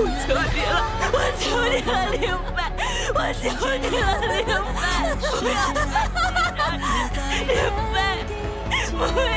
我求你了，我求你了，灵贝，我求你了，灵贝，不要，灵贝，不要。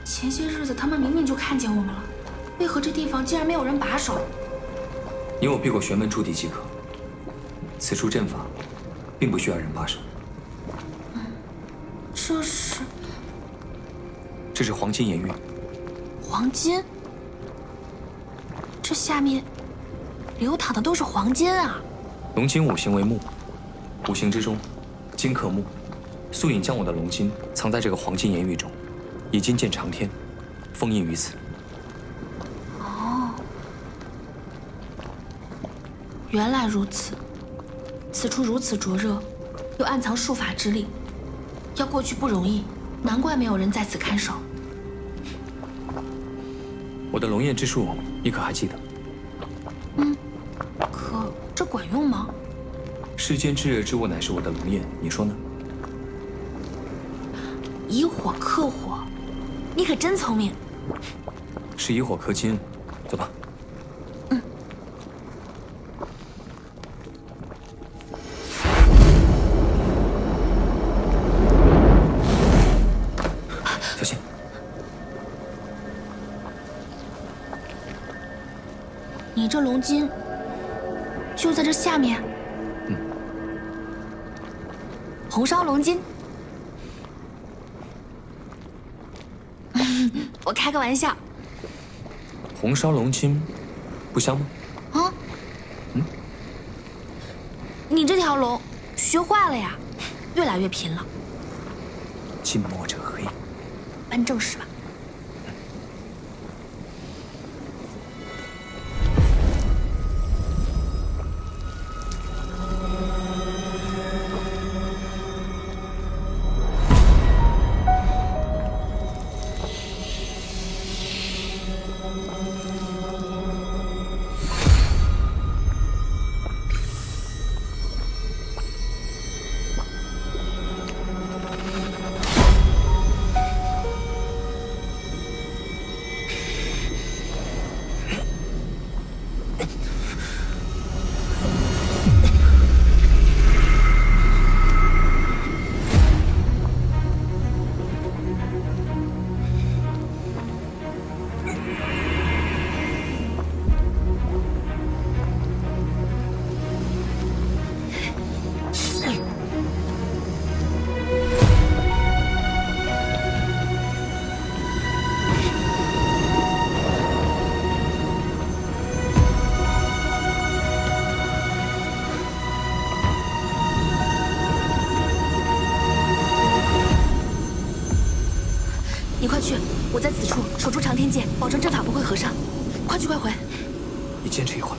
前些日子他们明明就看见我们了，为何这地方竟然没有人把守？你我避过玄门驻地即可。此处阵法，并不需要人把守。这是黄金岩玉。黄金？这下面流淌的都是黄金啊！龙金五行为木，五行之中，金克木。素隐将我的龙金藏在这个黄金岩玉中，以金鉴长天，封印于此。哦，原来如此。此处如此灼热，又暗藏术法之力，要过去不容易，难怪没有人在此看守。我的龙焰之术，你可还记得？可这管用吗？世间炙热之物乃是我的龙焰，你说呢？以火克火，你可真聪明。是以火克金，走吧。小心。你这龙金就在这下面。红烧龙筋。我开个玩笑。红烧龙筋，不香吗？啊？你这条龙学坏了呀，越来越贫了。近墨者黑。办正事吧。你快去，我在此处守住长天剑，保证阵法不会合上。快去快回。你坚持一会儿。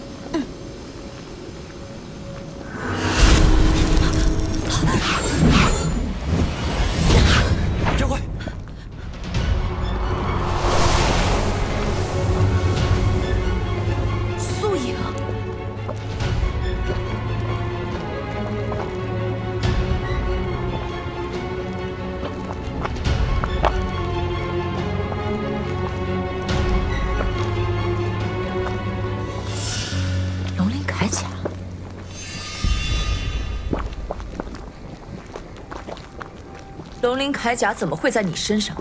龙鳞铠甲怎么会在你身上？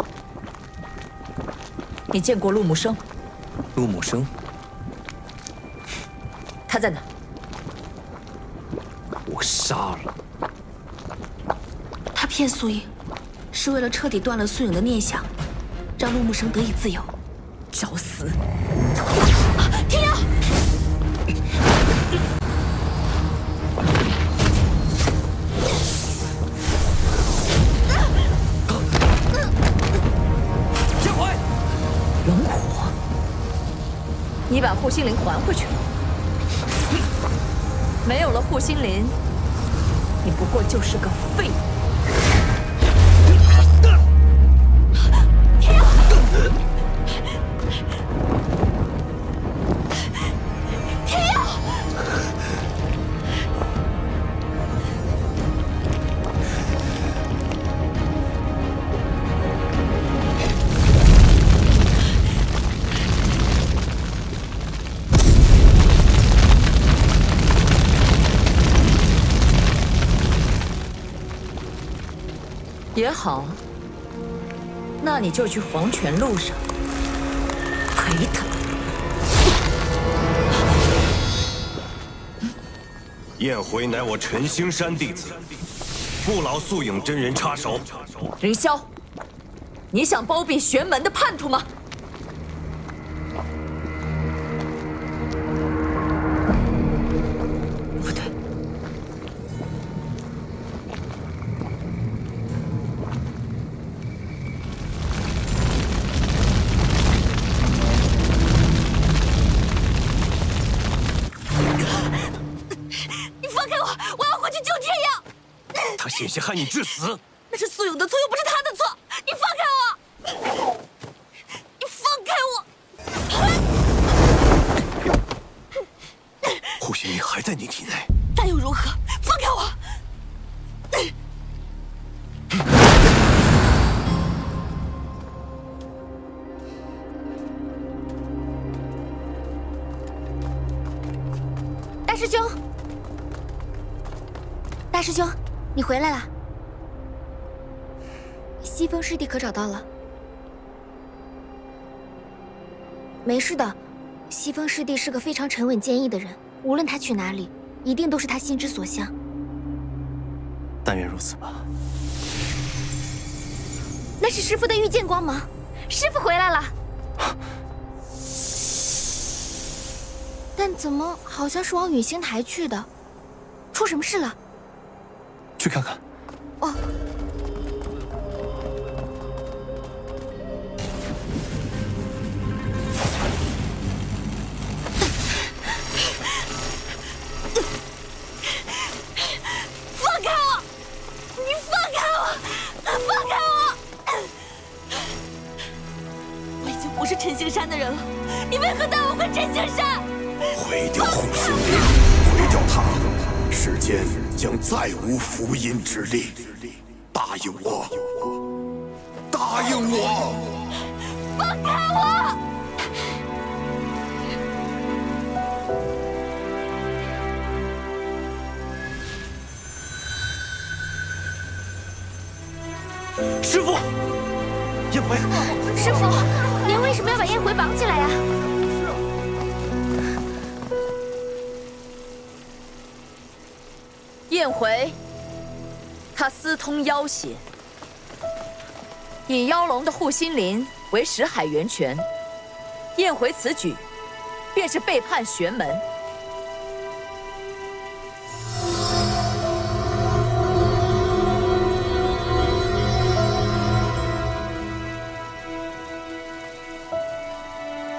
你见过陆木生？陆木生，他在哪？我杀了。他骗苏影，是为了彻底断了苏影的念想，让陆木生得以自由。找死！天耀！剑回！龙火，你把护心灵还回去了。没有了护心灵，你不过就是个废物。天耀！天耀！也好，那你就去黄泉路上陪他。燕回乃我陈兴山弟子，不劳素影真人插手。凌霄，你想包庇玄门的叛徒吗？不对，你放开我！我要回去救天耀！他险些害你致死。那是素影的错，又不是他的错！你放开我！你放开我！护心灵还在你体内，那又如何？放开我！大师兄，大师兄，你回来了。西风师弟可找到了？没事的，西风师弟是个非常沉稳坚毅的人，无论他去哪里，一定都是他心之所向。但愿如此吧。那是师父的御剑光芒，师父回来了。但怎么好像是往陨星台去的？出什么事了？去看看。哦。放开我！你放开我！放开我！我已经不是陈兴山的人了，你为何带我回陈兴山？毁掉护心灵，毁掉它，世间将再无福音之力。答应我，答应我！放开我！师傅，燕回，师父，您为什么要把燕回绑起来呀？燕回，他私通妖邪，以妖龙的护心灵为识海源泉。燕回此举，便是背叛玄门。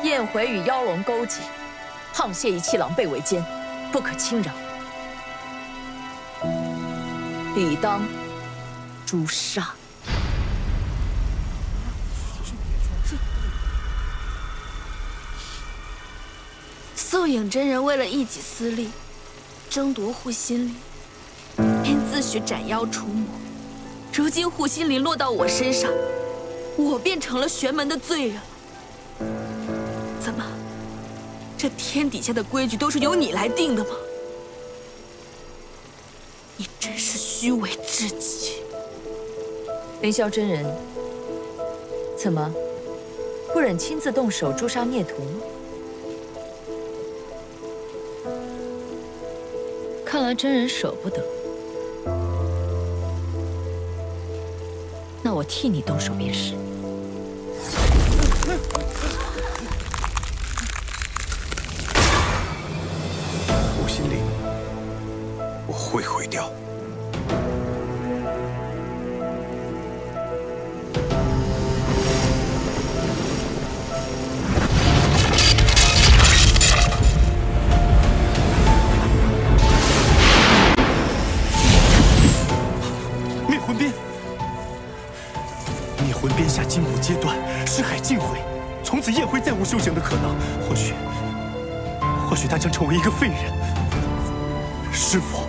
燕回与妖龙勾结，沆瀣一气，狼狈为奸，不可轻饶。理当诛杀。素影真人为了一己私利，争夺护心灵，便自诩斩妖除魔。如今护心灵落到我身上，我便成了玄门的罪人了。怎么，这天底下的规矩都是由你来定的吗？你真是虚伪至极！凌霄真人，怎么不忍亲自动手诛杀孽徒吗？看来真人舍不得。那我替你动手便是。护心灵，我会毁掉。灭魂鞭，灭魂鞭下筋骨皆断，尸骸尽毁，从此燕辉再无修行的可能。或许他将成为一个废人。师父，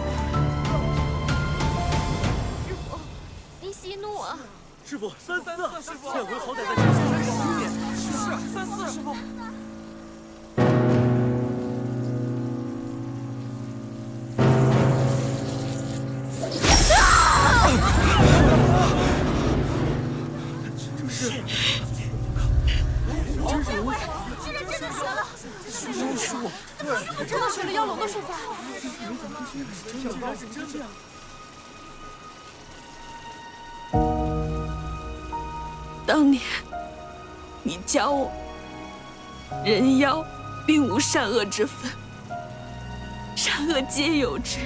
您息怒啊！师父，三四，燕辉好歹在真仙山守1年。是三四，师父。真的学了妖龙的术法。当年你教我，人妖并无善恶之分，善恶皆有之。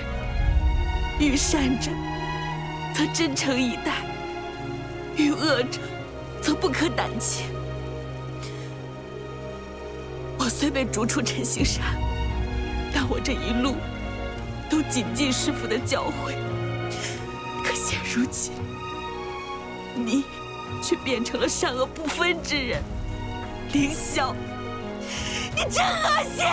遇善者，则真诚以待；遇恶者，则不可胆怯。我虽被逐出陈星山，但我这一路都谨记师父的教诲。可现如今，你却变成了善恶不分之人。凌霄，你真恶心！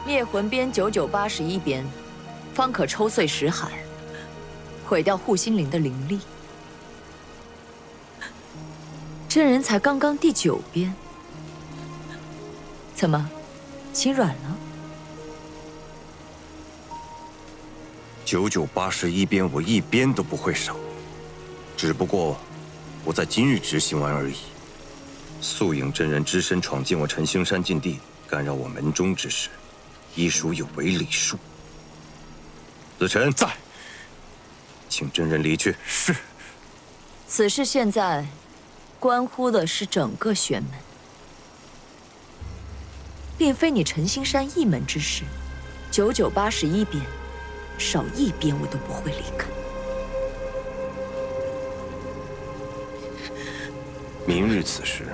灭魂鞭9981鞭，方可抽碎识海，毁掉护心灵的灵力。真人才刚刚第9鞭，怎么心软了9981鞭，我一鞭都不会少，只不过我在今日执行完而已。素影真人只身闯进我陈星山禁地，干扰我门中之事，亦属有违礼数。子辰在，请真人离去。是。此事现在关乎的是整个玄门，并非你陈星山一门之事。9981鞭，少1鞭我都不会离开。明日此时，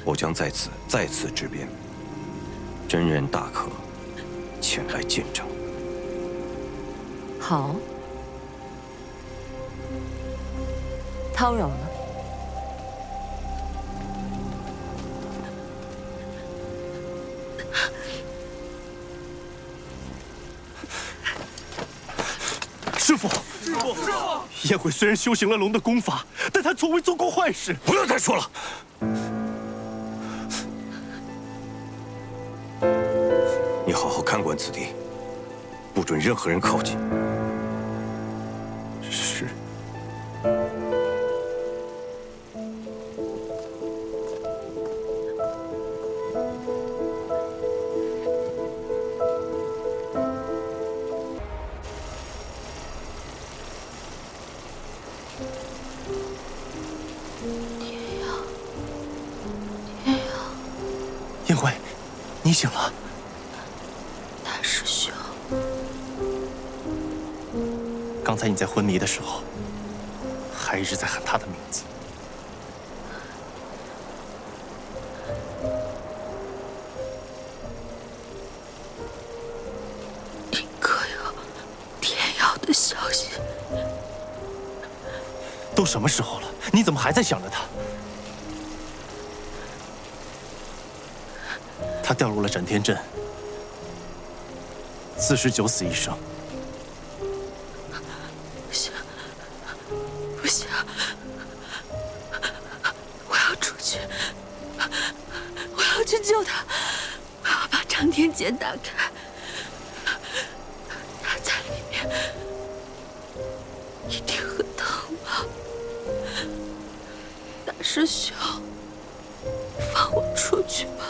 我将在此再次执鞭，真人大可前来见证。好，叨扰了。师父，燕辉虽然修行了龙的功法，但他从未做过坏事。不要再说了。你好好看管此地，不准任何人靠近。是。燕辉，你醒了。大师兄，刚才你在昏迷的时候，还一直在喊他的名字。你可有天瑶的消息？都什么时候了，你怎么还在想着他？他掉入了斩天阵，49死1生。不行，不行！我要出去，我要去救他！我要把长天剑打开，他在里面一定很疼吧？大师兄，放我出去吧！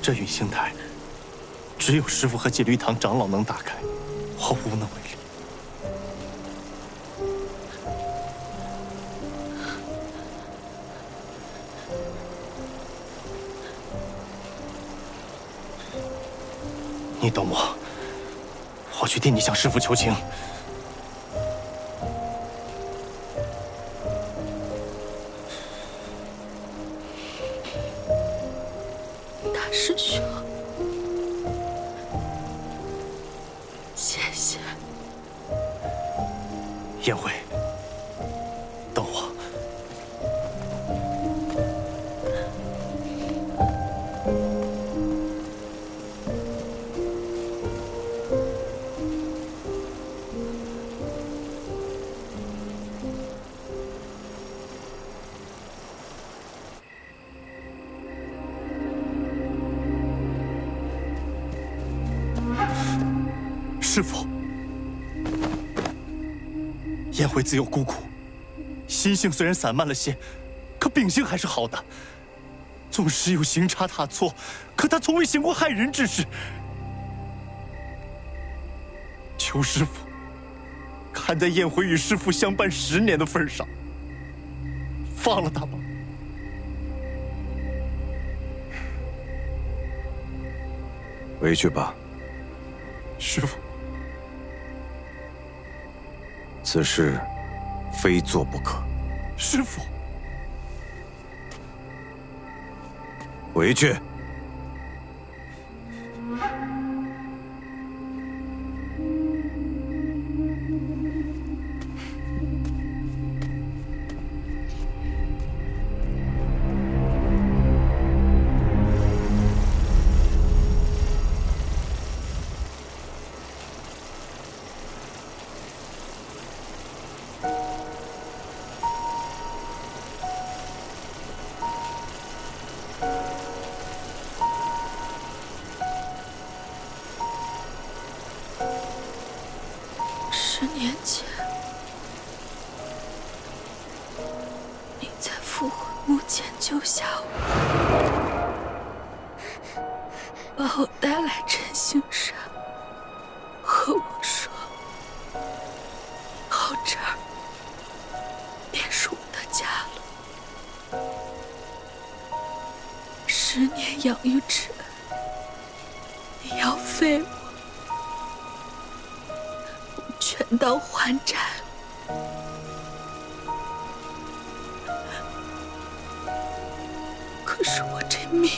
这陨星台，只有师父和戒律堂长老能打开，我无能为力。你等我，我去替你向师父求情。大师兄，谢谢。宴会，等我。师父，宴会自幼孤苦，心性虽然散漫了些，可秉性还是好的。纵使有行差踏错，可他从未行过害人之事。求师父，看在宴会与师父相伴10年的份上，放了他吧。回去吧。师父，此事非做不可。师父，回去。10年前，你在复魂墓前救下我，把我带来晨星山，和我说：“以后这儿便是我的家了。10年养育之恩，你要废我？”全当还债了。可是我这命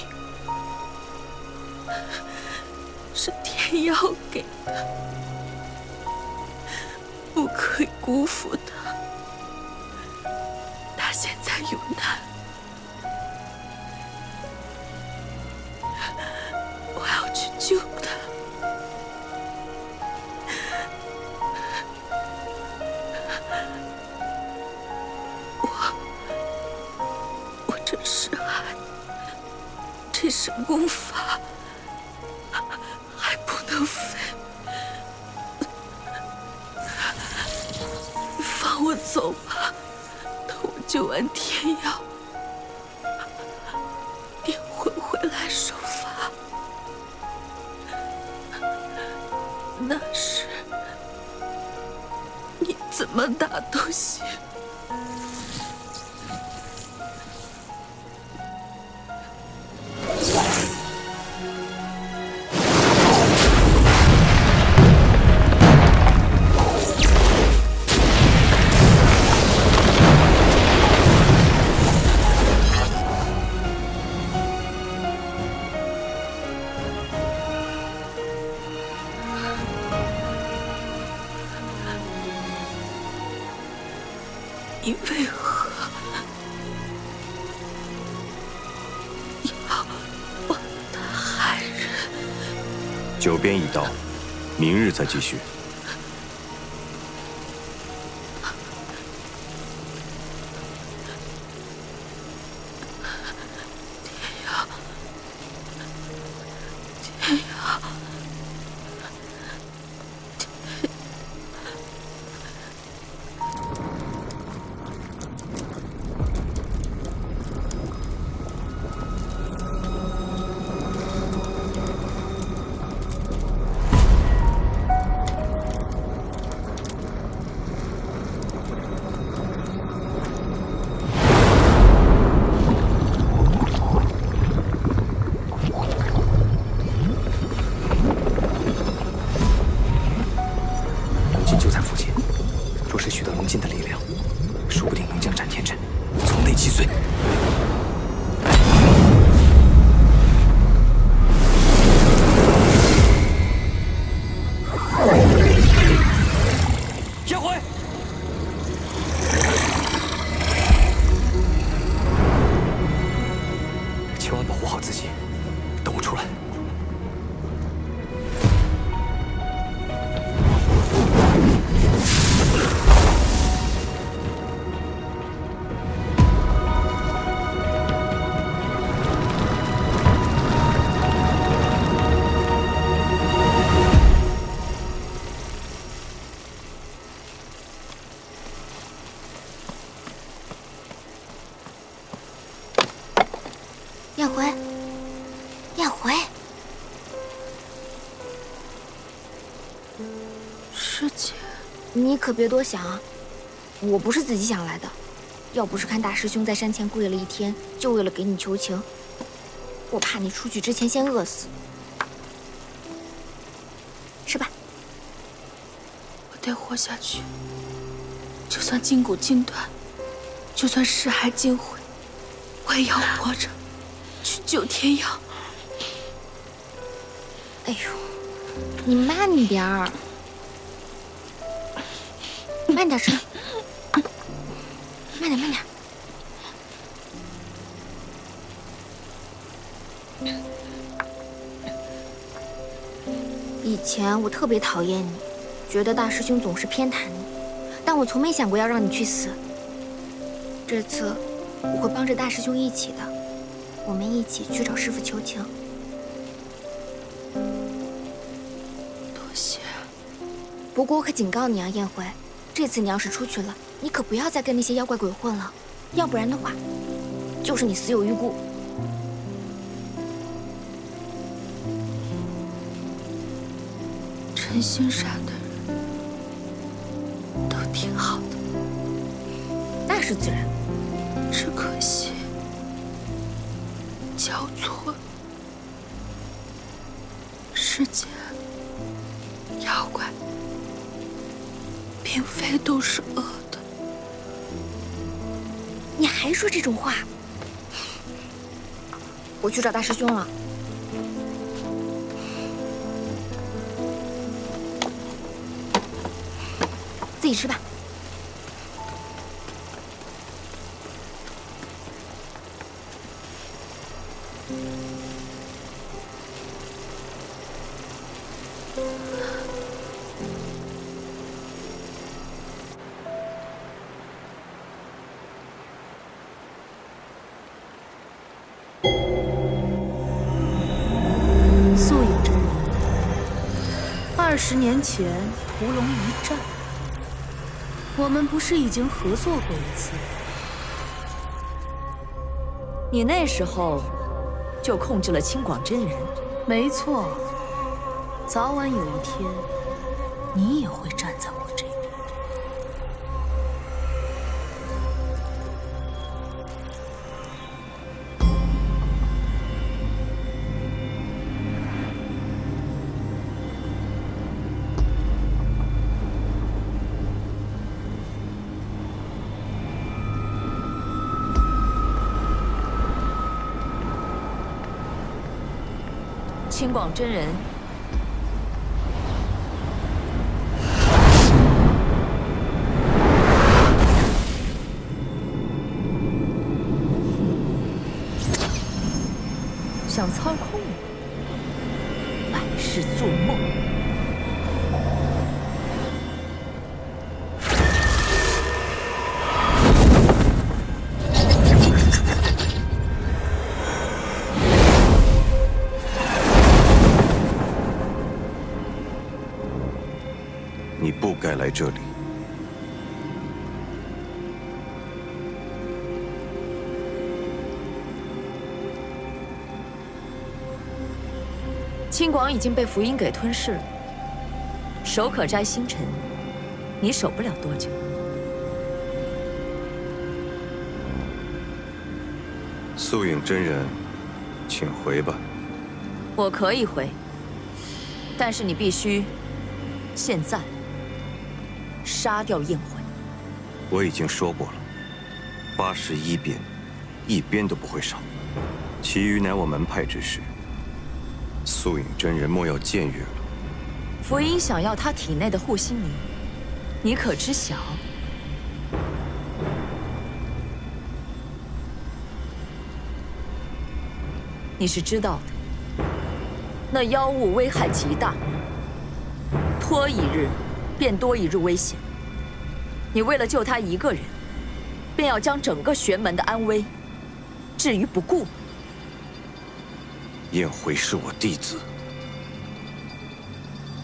是天要给的，不可以辜负他。他现在有难，我要去救他。这是海，这身功法还不能废。放我走吧，等我救完天瑶，便会回来受罚。那时你怎么打都行。你为何要我的爱人？九边已到，明日再继续。龙筋就在附近，若是取得龙筋的力量，说不定能将斩天阵从内击碎。颜回，千万保护好自己，等我出来。燕回，燕回，师姐，你可别多想啊！我不是自己想来的，要不是看大师兄在山前跪了一天，就为了给你求情，我怕你出去之前先饿死。吃吧。我得活下去，就算筋骨尽断，就算尸骸尽毁，我也要活着去救天阳。哎呦，你慢点儿，慢点吃，慢点，慢点。以前我特别讨厌你，觉得大师兄总是偏袒你，但我从没想过要让你去死。这次我会帮着大师兄一起的，我们一起去找师父求情。多谢。不过我可警告你啊，燕回，这次你要是出去了，你可不要再跟那些妖怪鬼混了，要不然的话，就是你死有余辜。陈心山的人都挺好的，那是自然。只可惜交错了。世间妖怪并非都是恶的。你还说这种话？我去找大师兄了。自己吃吧。素影真人，20年前屠龙一战，我们不是已经合作过一次？你那时候就控制了清广真人。没错，早晚有一天，你也会站在我这边。清广真人，想操控我，百世做梦。你不该来这里。青广已经被福音给吞噬了，手可摘星辰，你守不了多久。素影真人，请回吧。我可以回，但是你必须现在杀掉燕魂。我已经说过了，81鞭，一鞭都不会少，其余乃我门派之事。素影真人莫要僭越了。福音想要他体内的护心灵，你可知晓？你是知道的，那妖物危害极大，拖一日，便多一日危险。你为了救他一个人，便要将整个玄门的安危置于不顾。燕回是我弟子，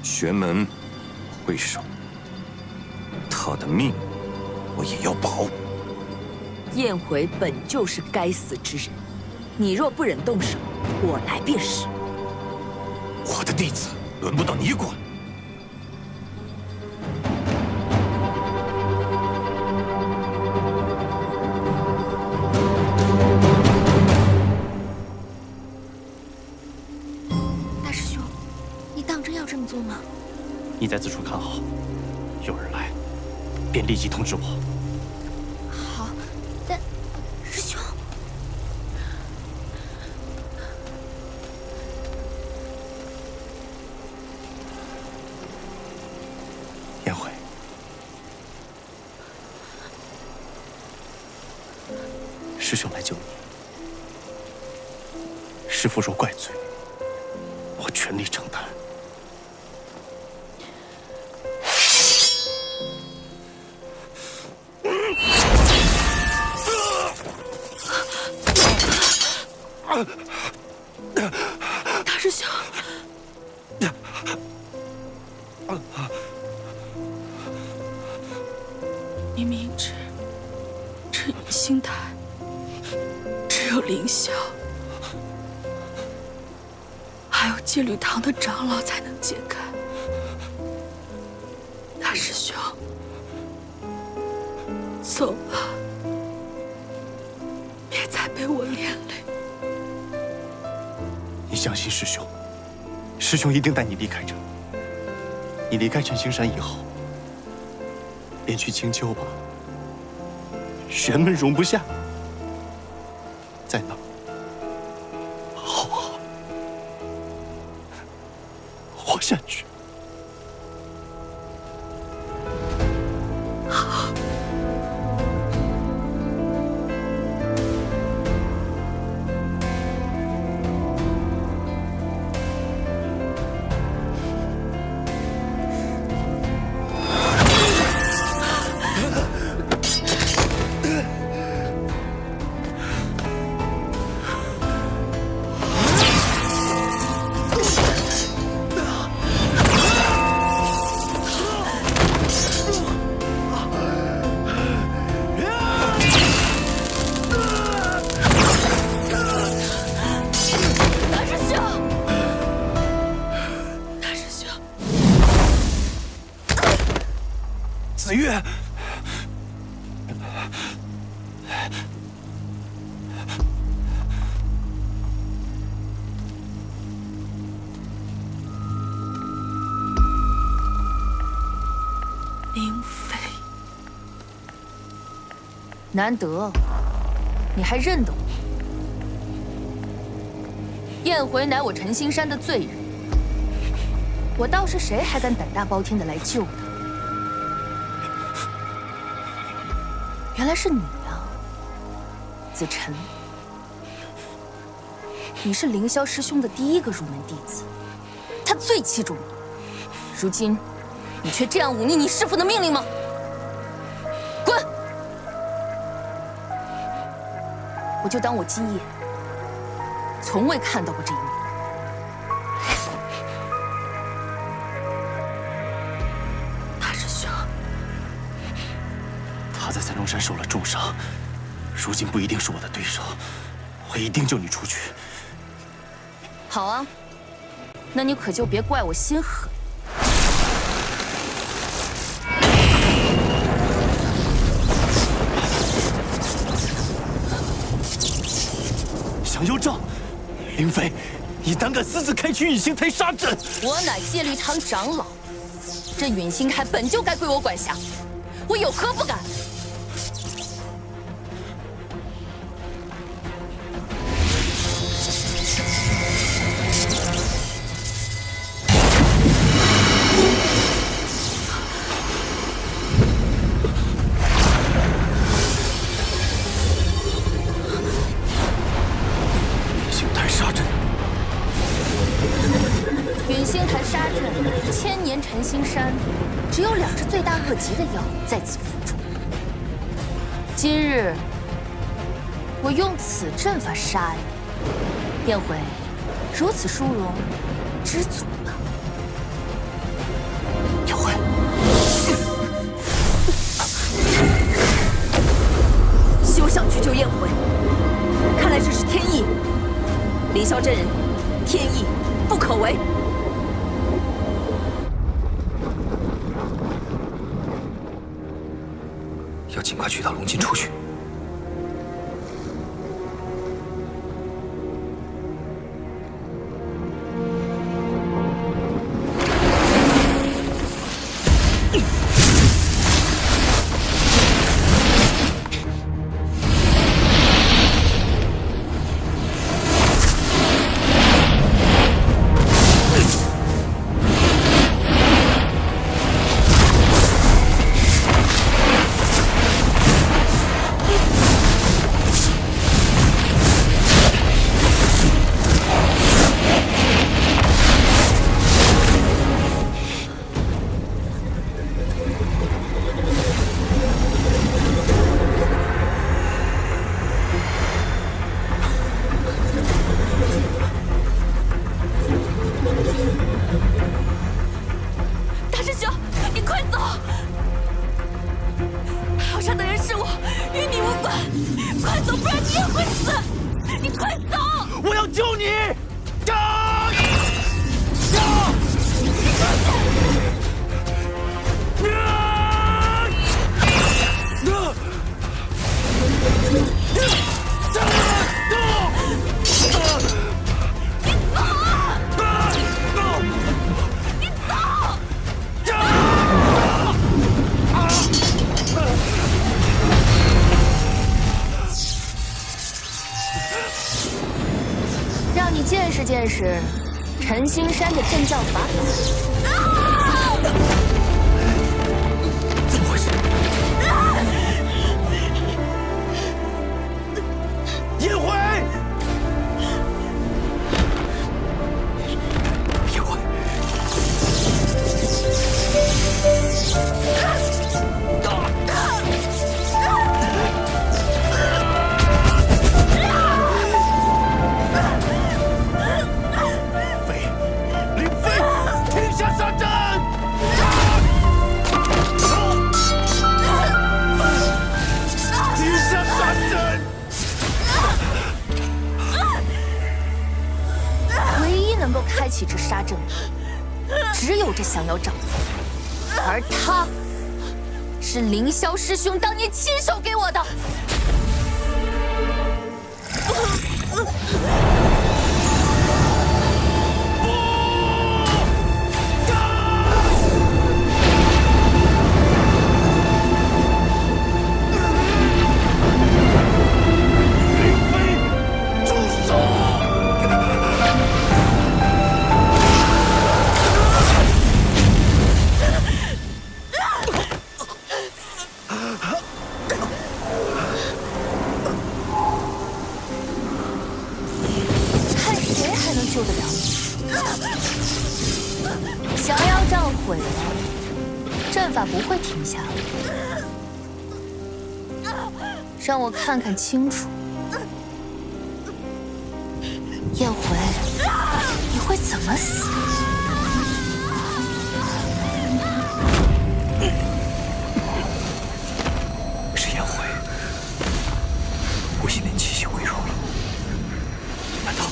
玄门我会守，他的命我也要保。燕回本就是该死之人，你若不忍动手，我来便是。我的弟子轮不到你管。大师兄，你当真要这么做吗？你在此处看好，有人来，便立即通知我。好，但师兄，燕回，师兄来救你，师父若怪罪，我全力承担。大师兄，你明知这隐星台只有凌霄，还有戒律堂的长老才能解开。大师兄，走吧，别再被我连累。你相信师兄，师兄一定带你离开这。你离开陈星山以后，便去青丘吧。玄门容不下，在那儿好好活下去。子越，灵妃，难得，你还认得我？燕回乃我陈星山的罪人，我倒是谁还敢胆大包天的来救他？原来是你啊，子辰。你是凌霄师兄的第一个入门弟子，他最器重你。如今，你却这样忤逆你师父的命令吗？滚！我就当我今夜从未看到过这一幕。大师兄，他在三中山受了重伤，如今不一定是我的对手，我一定救你出去。好啊，那你可就别怪我心狠。想要账，林飞，你胆敢私自开启允星台杀阵？我乃戒律堂长老，这允星台本就该归我管辖，我有何不敢？千年晨星山，只有2只罪大恶极的妖在此附着。今日我用此阵法杀你，便会如此殊荣，知足吧。妖慧，休想去救燕回！看来这是天意。凌霄真人，天意不可违。要尽快取到龙筋出去。见识陈星山的阵教法宝。怎么回事？燕回，燕回，开启这杀阵，只有这降妖掌，而他是凌霄师兄当年亲手给我的。下，让我看看清楚，燕回，你会怎么死？是燕回，吴心莲气息微弱了，难道？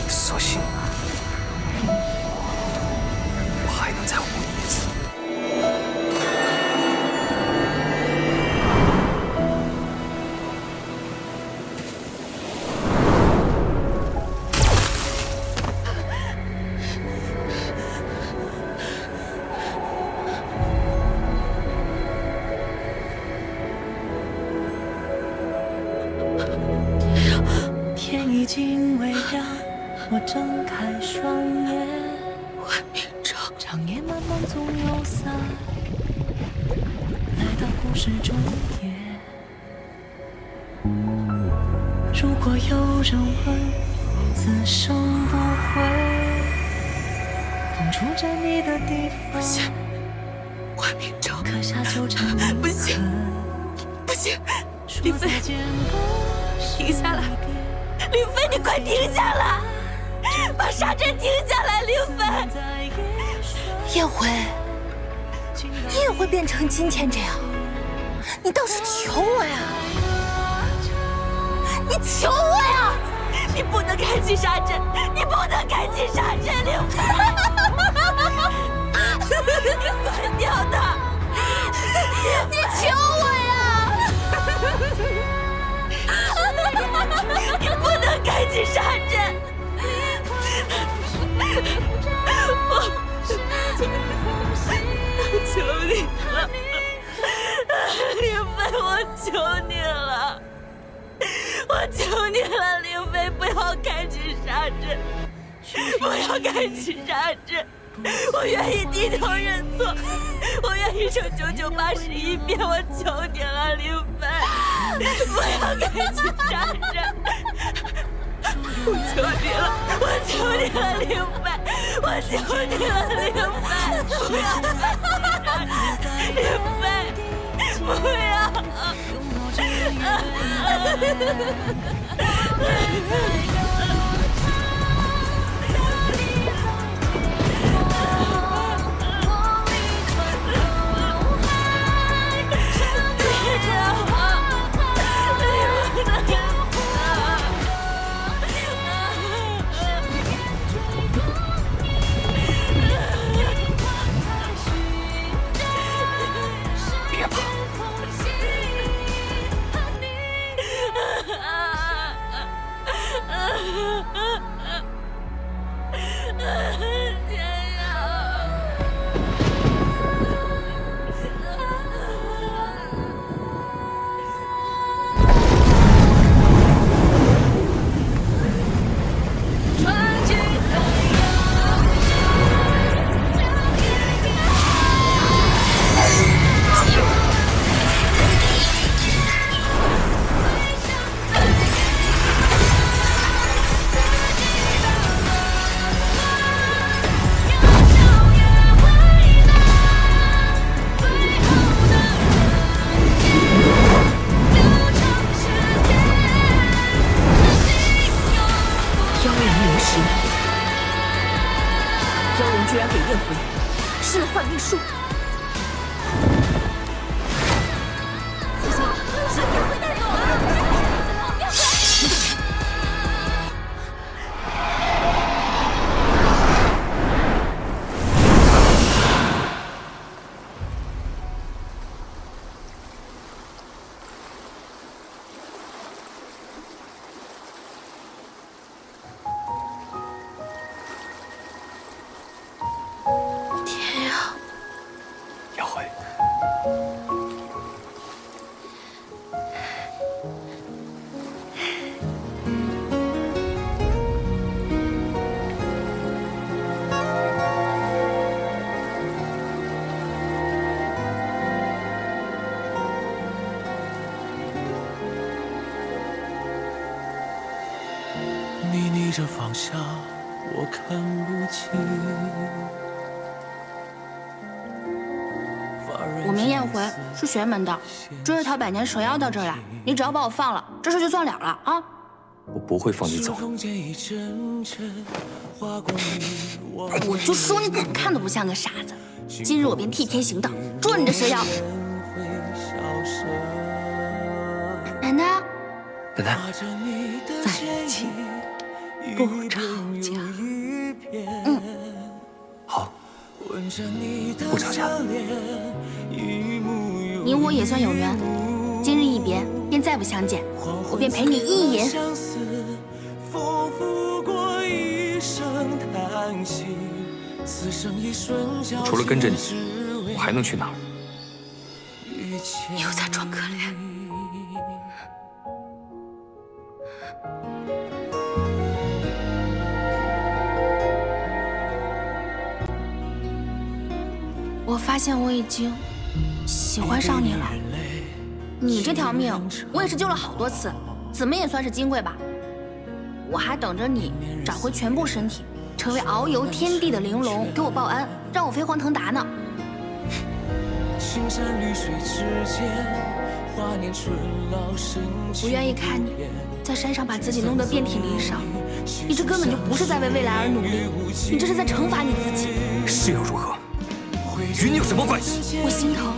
所幸，我还能再活一次。天已经微亮，我睁开双眼，长夜漫漫总有散，来到故事终点。如果有人问，此生不悔，当初站你的地方，换明哲，刻下纠缠铭痕。不行，不行，林飞，停下来！林飞，你快停下来！把沙阵停下来，林飞！燕回，你也会变成今天这样？你倒是求我呀！你求我呀！你不能开启沙阵，你不能开启沙阵，林飞！你关掉它！你求我呀！你不能开启沙阵！我求你了，林飞，我求你了，我求你了，林飞，不要开启沙阵，不要开启沙阵！我愿意低头认错，我愿意受9981遍，我求你了，林飞，不要开启沙阵！我求你了，我求你了，林飞，我求你了，林飞，不要开启沙阵，林飞，不要！别怕，妖龙居然给燕回施了幻命术。是燕回带走了。着放下，我看不清。我明艳回是玄门的，追着条百年蛇妖到这儿来，你只要把我放了，这事就算了了啊！我不会放你走的。我就说你怎么看都不像个傻子。今日我便替天行道，捉你这蛇妖。奶奶，奶奶，在一起不吵架。好，不吵架。你我也算有缘，今日一别，便再不相见，我便陪你一饮。除了跟着你，我还能去哪儿？你又在装可怜。我发现我已经喜欢上你了。你这条命，我也是救了好多次，怎么也算是金贵吧。我还等着你找回全部身体，成为遨游天地的玲珑，给我报恩，让我飞黄腾达呢。不愿意看你在山上把自己弄得遍体鳞伤，你这根本就不是在为未来而努力，你这是在惩罚你自己。是又如何？与你有什么关系？我心疼。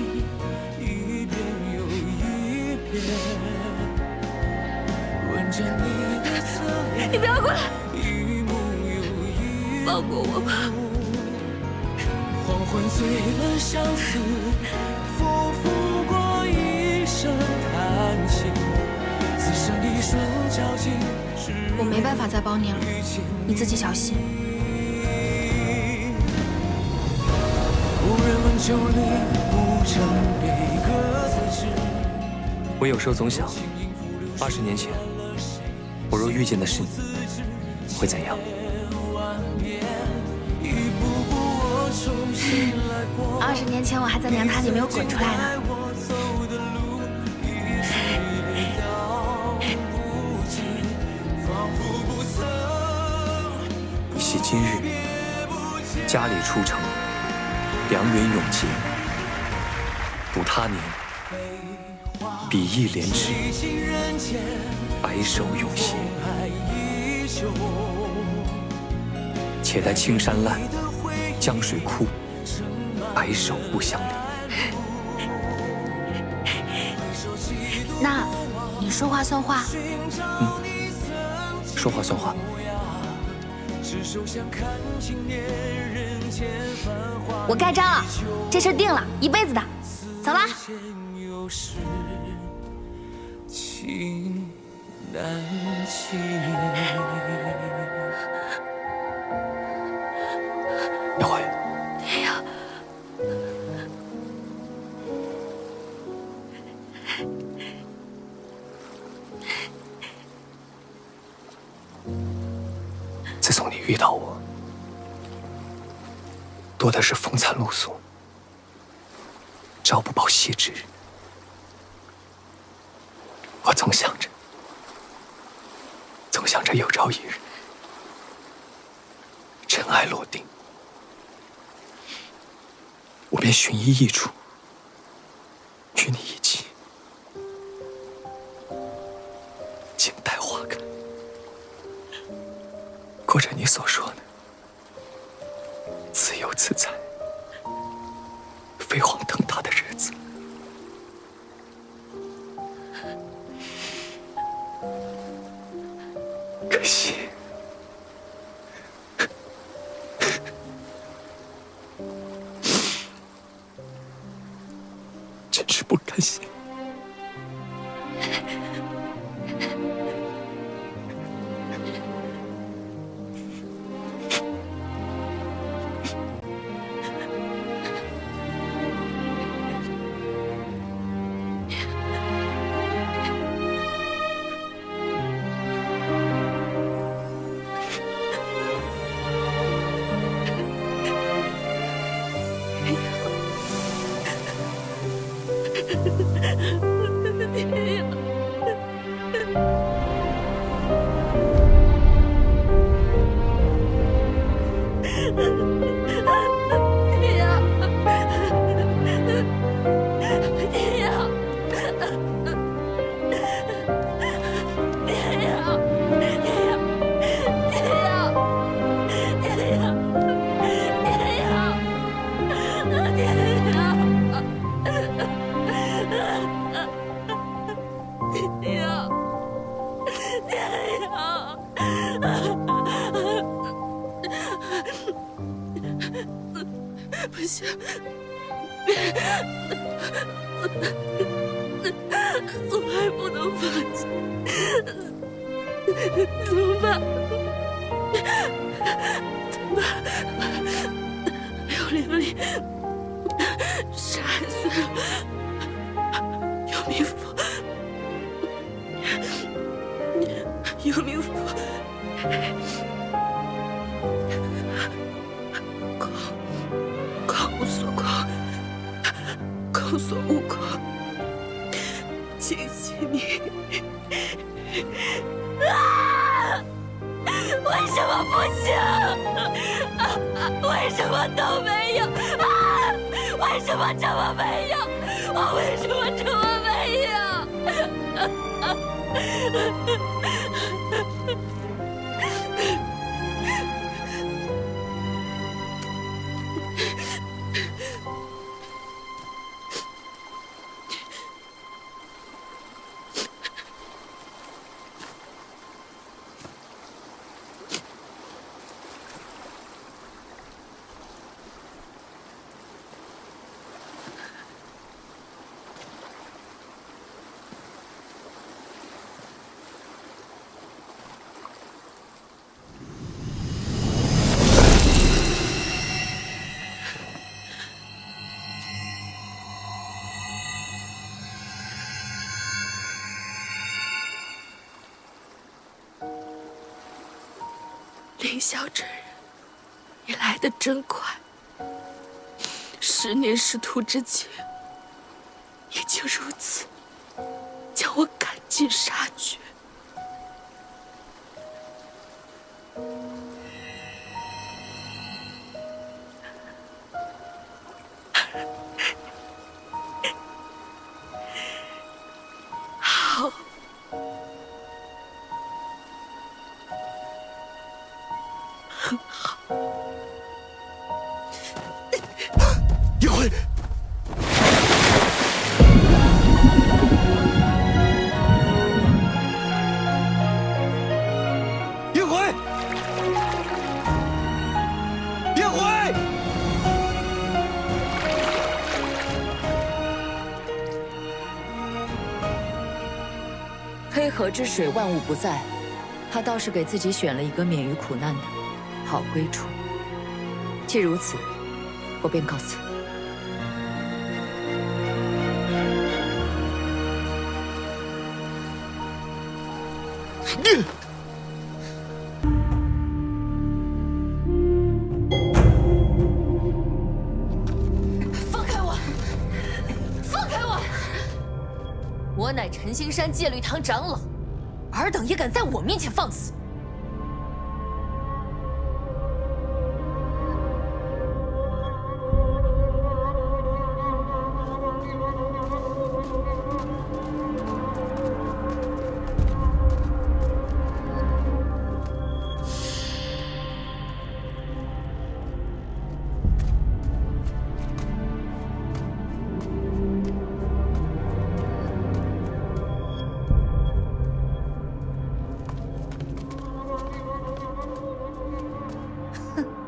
你不要过来，放过我吧。黄昏醉了相思，浮浮过一声叹息，此生一瞬交集。我没办法再帮你了，你自己小心。无人问酒里不成悲歌自知。我有时候总想，80年前，我若遇见的是你，会怎样？20年前我还在娘胎里没有滚出来呢。喜今日，佳里出城，良缘永结。补他年，比翼连枝，白首永偕。且待青山烂，江水枯，白首不相离。那，你说话算话。说话算话。我盖章了，这事定了，一辈子的。走了。耀辉，天呀！自从你遇到我，多的是风餐露宿，朝不保夕之日。我总想着有朝一日，尘埃落定，我便寻一异处，与你一起静待花开，过着你所说的自由自在、飞黄腾达的日子。可惜，真是不甘心。我还不能放弃，怎么办？刘玲玲10来岁了，有名府，空所无空，请谢你。为什么不行？为什么都没有？为什么这么没有？我为什么这么没有？凌霄真人，你来得真快，10年师徒之情，你就如此将我赶尽杀绝。好。很好，叶辉，叶辉，叶辉！黑河之水，万物不在，他倒是给自己选了一个免于苦难的好归处。既如此，我便告辞。放开我！放开我！我乃陈星山戒律堂长老，尔等也敢在我面前放肆！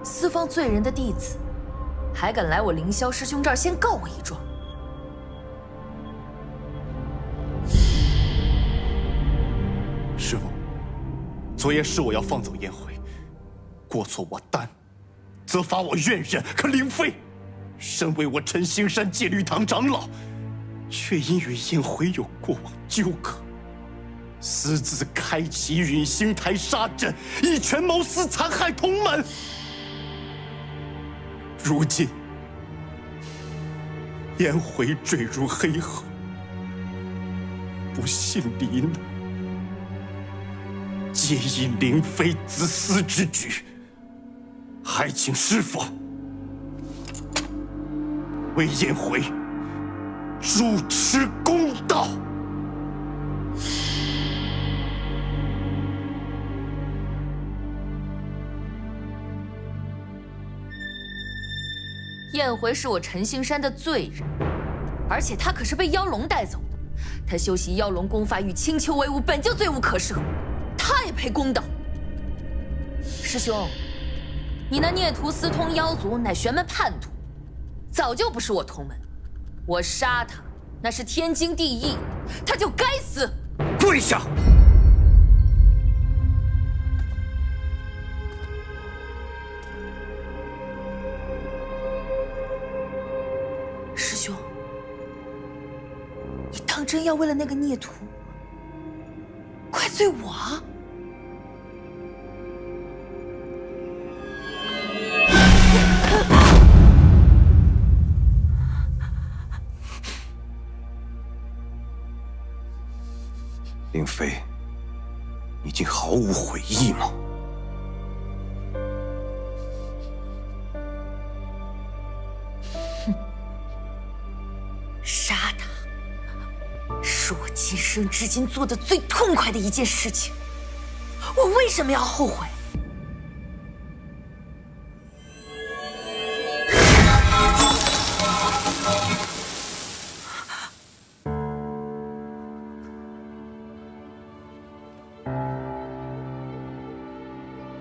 四方罪人的弟子，还敢来我凌霄师兄这儿先告我一状？师父，昨夜是我要放走燕回，过错我担，责罚我愿忍。可凌妃，身为我陈星山戒律堂长老，却因与燕回有过往纠葛，私自开启允星台杀阵，一权谋私，残害同门。如今，燕回坠入黑河，不幸罹难，皆因凌妃自私之举，还请师父为燕回主持公道。燕回是我陈星山的罪人，而且他可是被妖龙带走的。他修习妖龙功法与青丘为伍，本就罪无可赦，他也配公道？师兄，你那孽徒私通妖族，乃玄门叛徒，早就不是我同门。我杀他，那是天经地义，他就该死。跪下！师兄，你当真要为了那个孽徒怪罪我啊？凌妃，你竟毫无悔意吗？杀他，是我今生至今做的最痛快的一件事情。我为什么要后悔？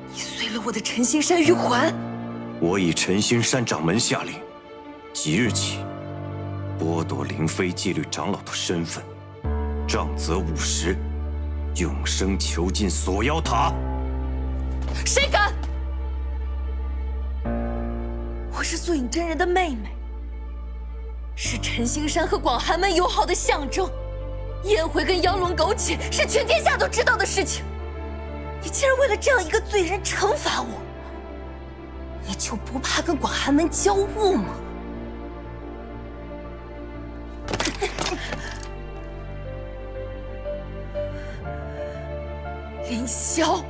你碎了我的陈星山玉环。我以陈星山掌门下令，即日起剥夺灵妃戒律长老的身份，杖责50，永生囚禁锁妖塔。谁敢？我是素影真人的妹妹，是陈星山和广寒门友好的象征。燕回跟妖龙苟且是全天下都知道的事情。你竟然为了这样一个罪人惩罚我，你就不怕跟广寒门交恶吗？凌霄，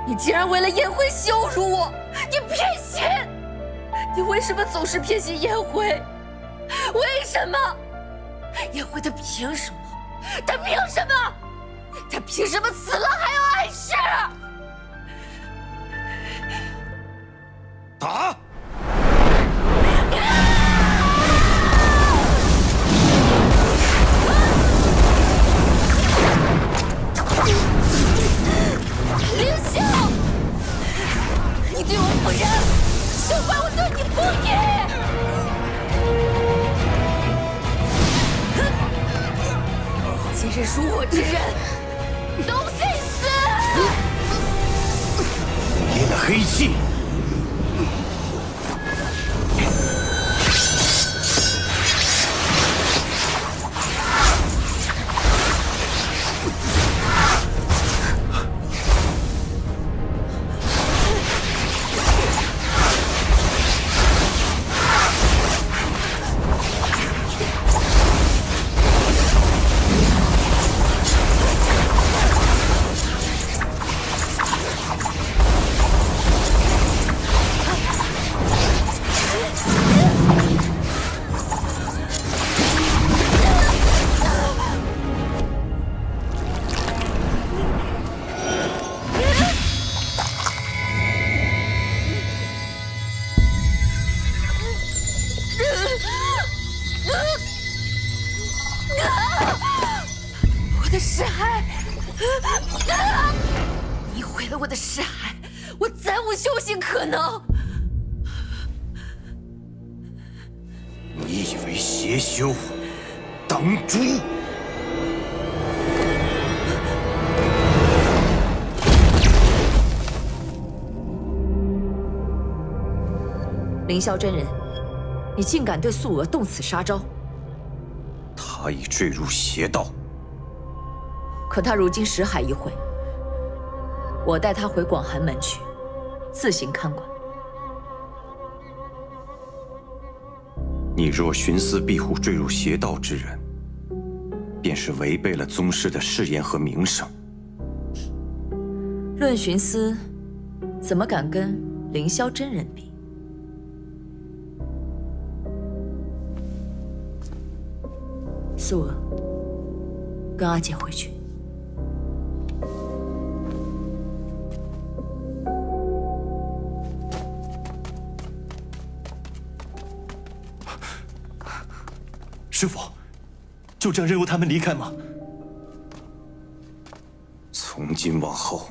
你竟然为了燕辉羞辱我！你偏心！你为什么总是偏心燕辉？为什么？燕辉他凭什么？他凭什么？他凭什么死了还要碍事？打！凌霄，你对我不仁，就怪我对你不义。今日辱我之人，都该死！灭了黑气。我的尸骸！你毁了我的尸骸，我再无修行可能。你以为邪修当诛？凌霄真人，你竟敢对素娥动此杀招！他已坠入邪道。可他如今识海一回，我带他回广寒门去，自行看管。你若徇私庇护坠入邪道之人，便是违背了宗师的誓言和名声。论徇私，怎么敢跟凌霄真人比？素娥，跟阿姐回去。师父，就这样任由他们离开吗？从今往后，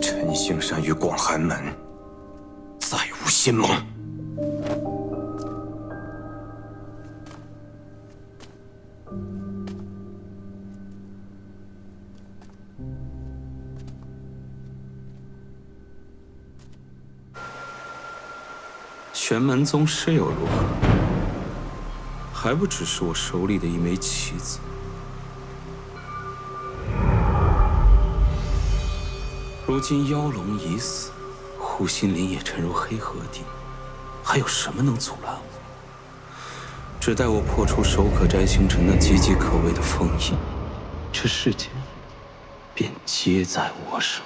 陈星山与广寒门再无仙盟。玄门宗师又如何？还不只是我手里的一枚棋子。如今妖龙已死，护心林也沉入黑河地，还有什么能阻拦我？只待我破除手可摘星辰那岌岌可危的封印，这世间便皆在我手。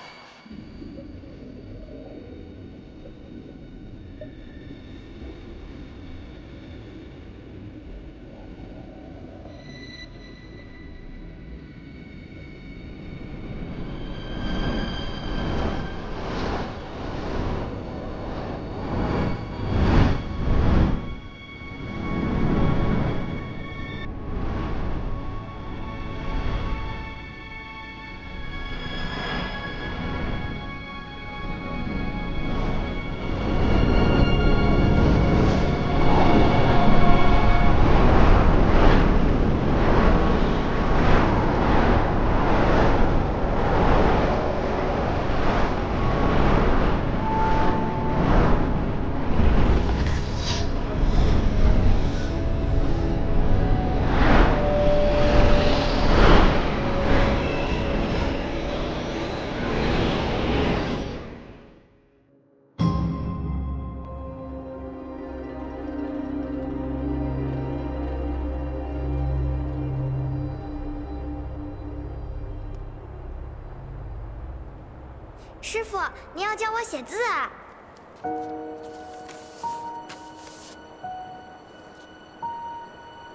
师傅，您要教我写字啊？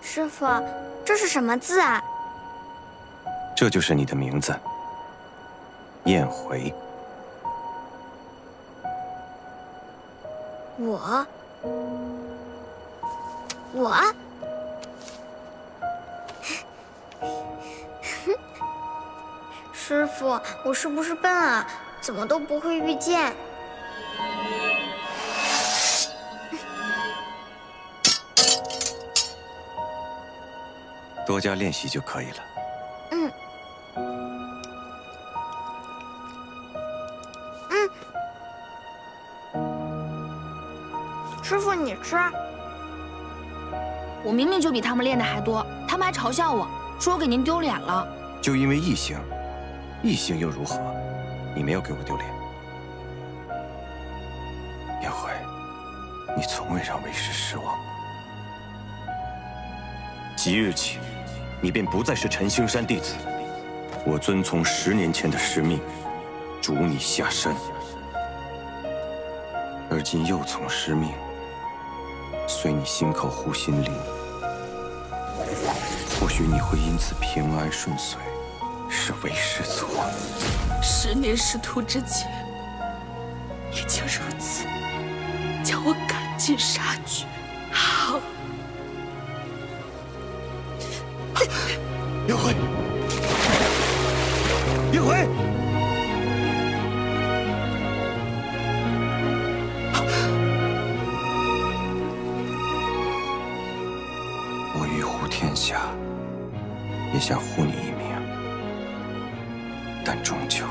师傅，这是什么字啊？这就是你的名字，燕回。我。师傅，我是不是笨啊？怎么都不会御剑？多加练习就可以了。师傅，你吃。我明明就比他们练的还多，他们还嘲笑我，说我给您丢脸了。就因为异性，异性又如何？你没有给我丢脸。燕回，你从未让为师失望。即日起，你便不再是陈星山弟子。我遵从10年前的师命，逐你下山。而今又从师命，随你心口护心灵。或许你会因此平安顺遂，是为师错。10年师徒之情，也就如此，将我赶尽杀绝。好，燕回，燕回，我欲护天下，也想护你一命，但终究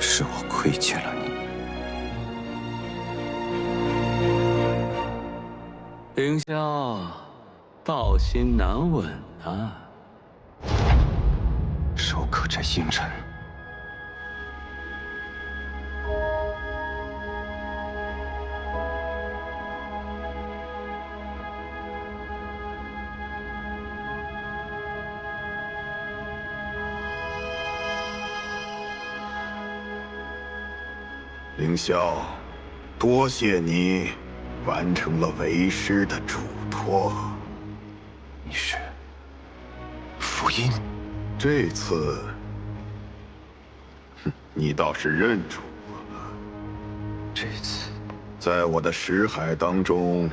是我亏欠了你。凌霄，道心难稳啊！手可摘星辰。凌霄，多谢你完成了为师的嘱托。你是福音？这次，你倒是认出我了。这次，在我的识海当中，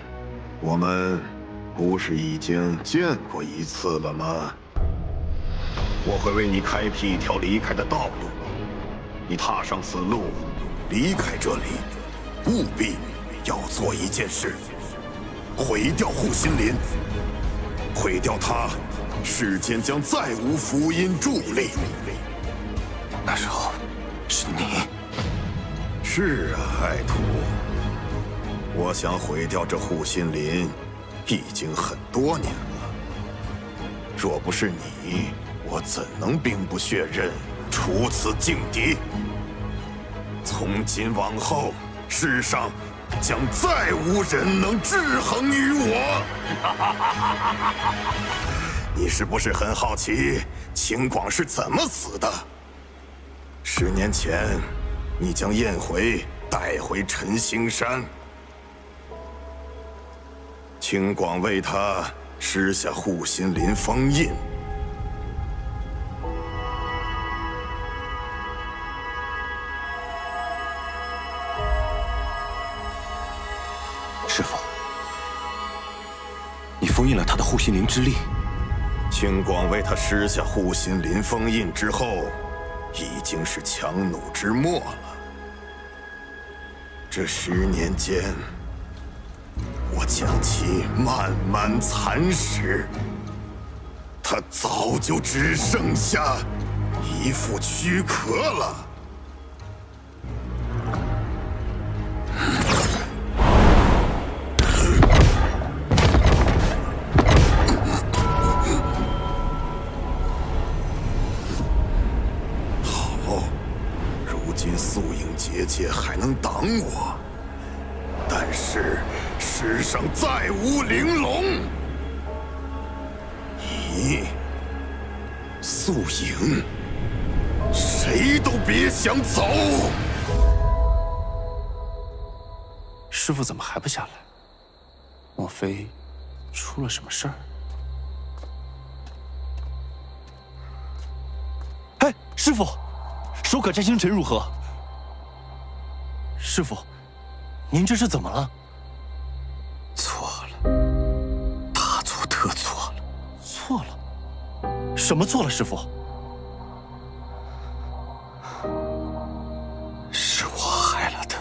我们不是已经见过一次了吗？我会为你开辟一条离开的道路。你踏上此路，离开这里，务必要做一件事：毁掉护心林。毁掉它，世间将再无福音助力。那时候，是你。是啊，爱徒。我想毁掉这护心林，已经很多年了。若不是你，我怎能兵不血刃，除此劲敌？从今往后，世上将再无人能制衡于我。你是不是很好奇秦广是怎么死的？10年前，你将燕回带回陈兴山，秦广为他施下护心林封印。师父，你封印了他的护心灵之力。秦广为他施下护心林封印之后，已经是强弩之末了。这10年间，我将其慢慢蚕食，他早就只剩下一副躯壳了。素影结界还能挡我，但是世上再无玲珑。你，素影，谁都别想走。师父怎么还不下来？莫非出了什么事儿？哎，师父，手可摘星辰如何？师父，您这是怎么了？错了，大错特错了。错了？什么错了，师父？是我害了他。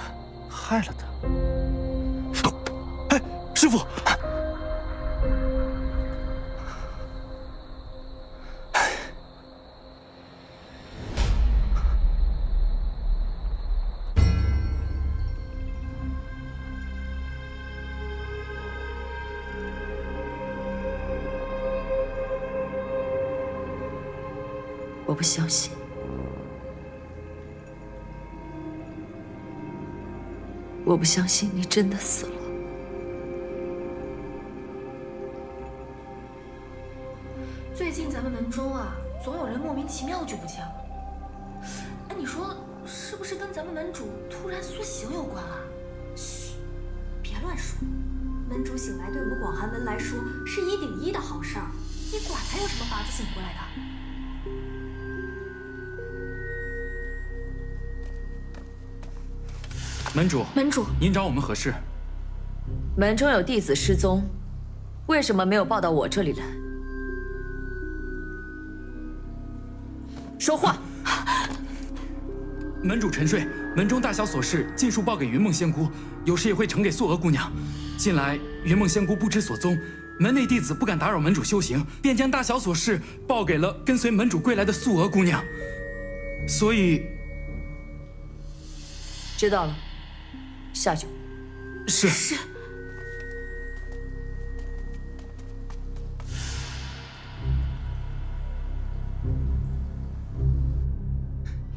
害了他？哎，师父！我不相信，我不相信你真的死了。最近咱们门中啊，总有人莫名其妙就不见了。哎，你说是不是跟咱们门主突然苏醒有关啊？嘘，别乱说。门主醒来对我们广寒门来说是1顶1的好事儿，你管他有什么法子醒过来的？门主，您找我们何事？门中有弟子失踪，为什么没有报到我这里来？说话！门主沉睡，门中大小琐事尽数报给云梦仙姑，有时也会呈给素娥姑娘。近来云梦仙姑不知所踪，门内弟子不敢打扰门主修行，便将大小琐事报给了跟随门主归来的素娥姑娘。所以，知道了。下去。是。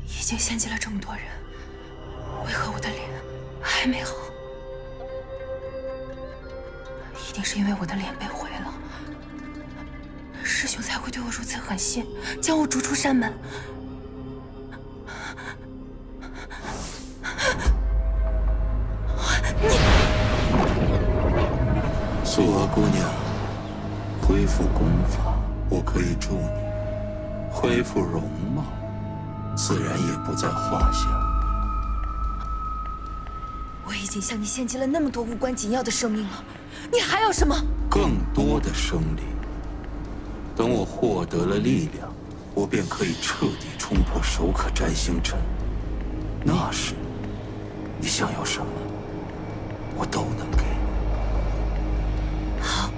已经献祭了这么多人，为何我的脸还没好？一定是因为我的脸被毁了，师兄才会对我如此狠心，将我逐出山门。素娥姑娘，恢复功法，我可以助你；恢复容貌，自然也不在话下。我已经向你献祭了那么多无关紧要的生命了，你还有什么？更多的生灵。等我获得了力量，我便可以彻底冲破手可摘星辰。那时，你想要什么，我都能给。好，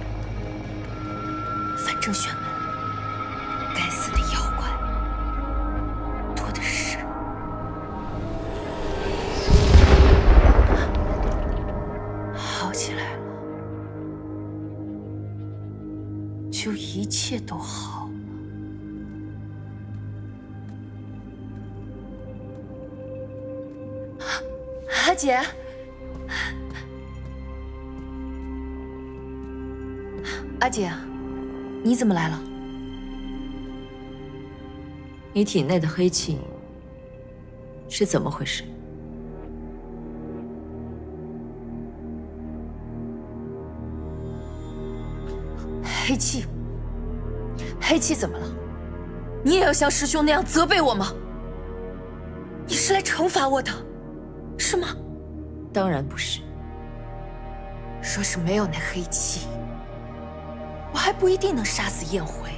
反正玄门该死的妖怪多的是。好。就一切都好了。阿姐，阿姐，你怎么来了？你体内的黑气是怎么回事？黑气，黑气怎么了？你也要像师兄那样责备我吗？你是来惩罚我的，是吗？当然不是。若是没有那黑气，我还不一定能杀死燕辉。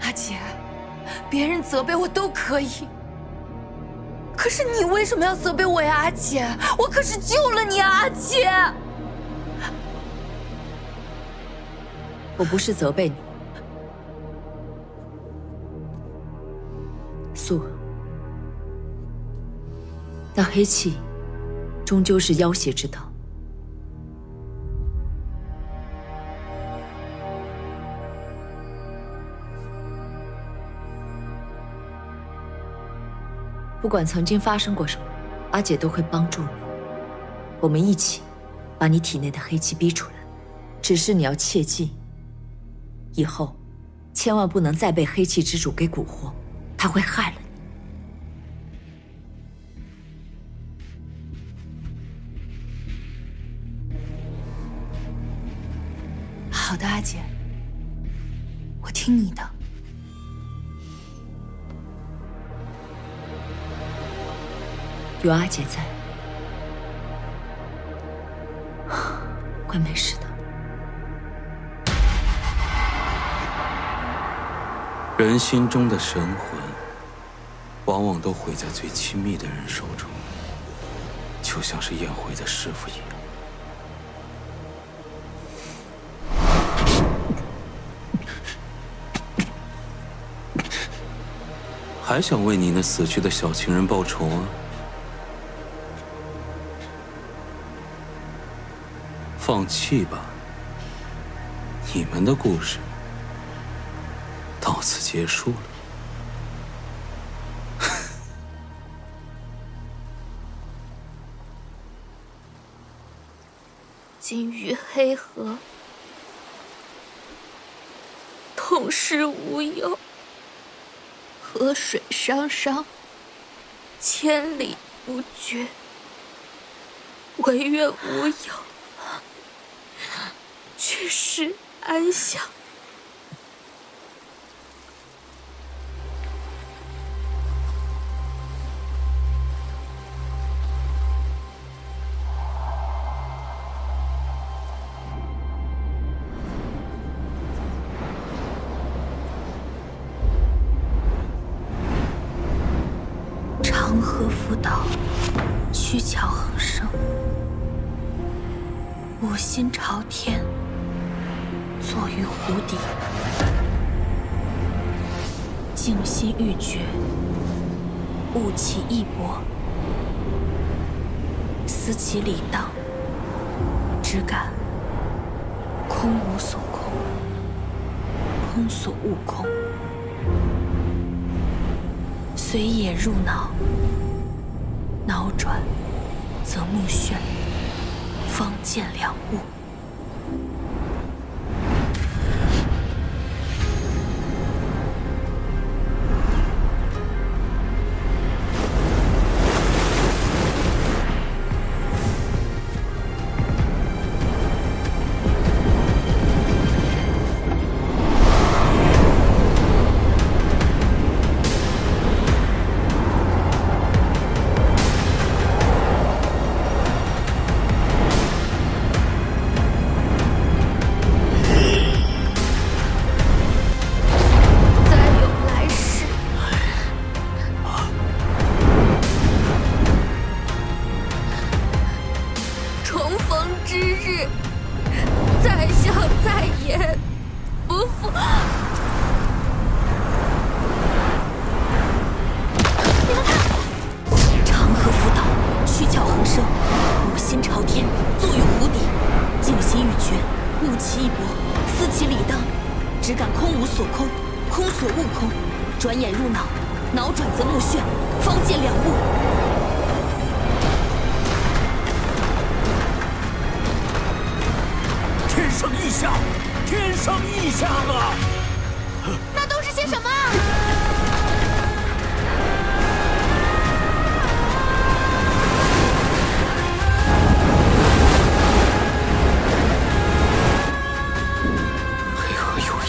阿姐，别人责备我都可以，可是你为什么要责备我呀，阿姐？我可是救了你啊，阿姐！我不是责备你，素娥，那黑气终究是妖邪之道。不管曾经发生过什么，阿姐都会帮助你。我们一起把你体内的黑气逼出来。只是你要切记，以后千万不能再被黑气之主给蛊惑，他会害了你。好的，阿姐，我听你的。有阿姐在，会没事的。人心中的神魂，往往都毁在最亲密的人手中，就像是燕辉的师父一样。还想为你那死去的小情人报仇啊？放弃吧，你们的故事到此结束了。今于黑河，同是无有。河水汤汤，千里不绝。唯愿无有，去世安详。长河辅导，曲巧横生，五心朝天，坐于湖底，静心欲绝，悟其意博，思其理当，只感空无所空，空所悟空。随也入脑，脑转则目眩，方见两物。思其理当，只感空无所空，空所悟空，转眼入脑，脑转则目眩，方见了悟。天生异象，天生异象啊！那都是些什么？黑河有意。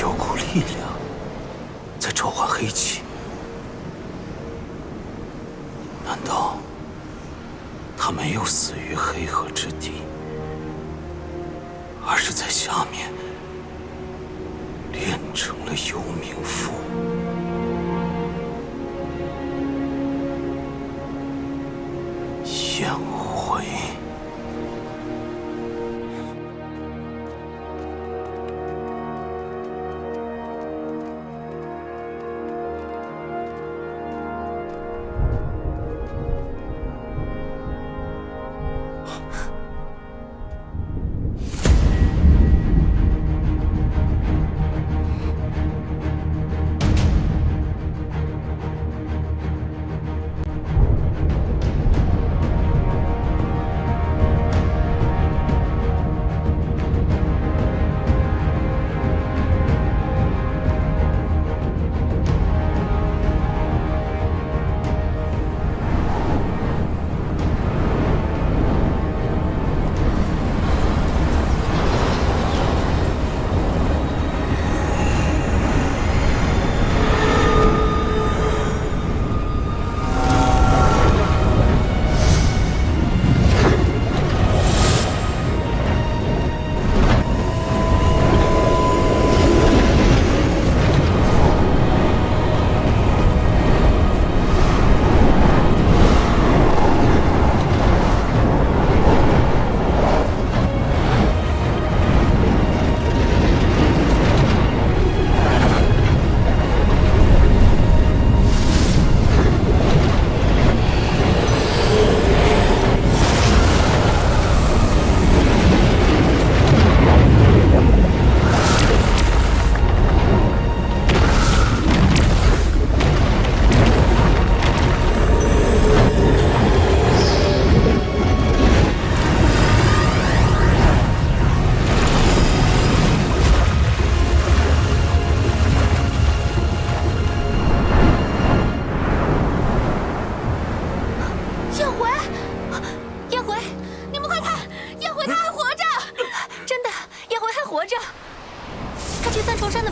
有股力量在召唤黑气，难道他没有死于黑河之地，而是在下面炼成了幽冥符？宴回。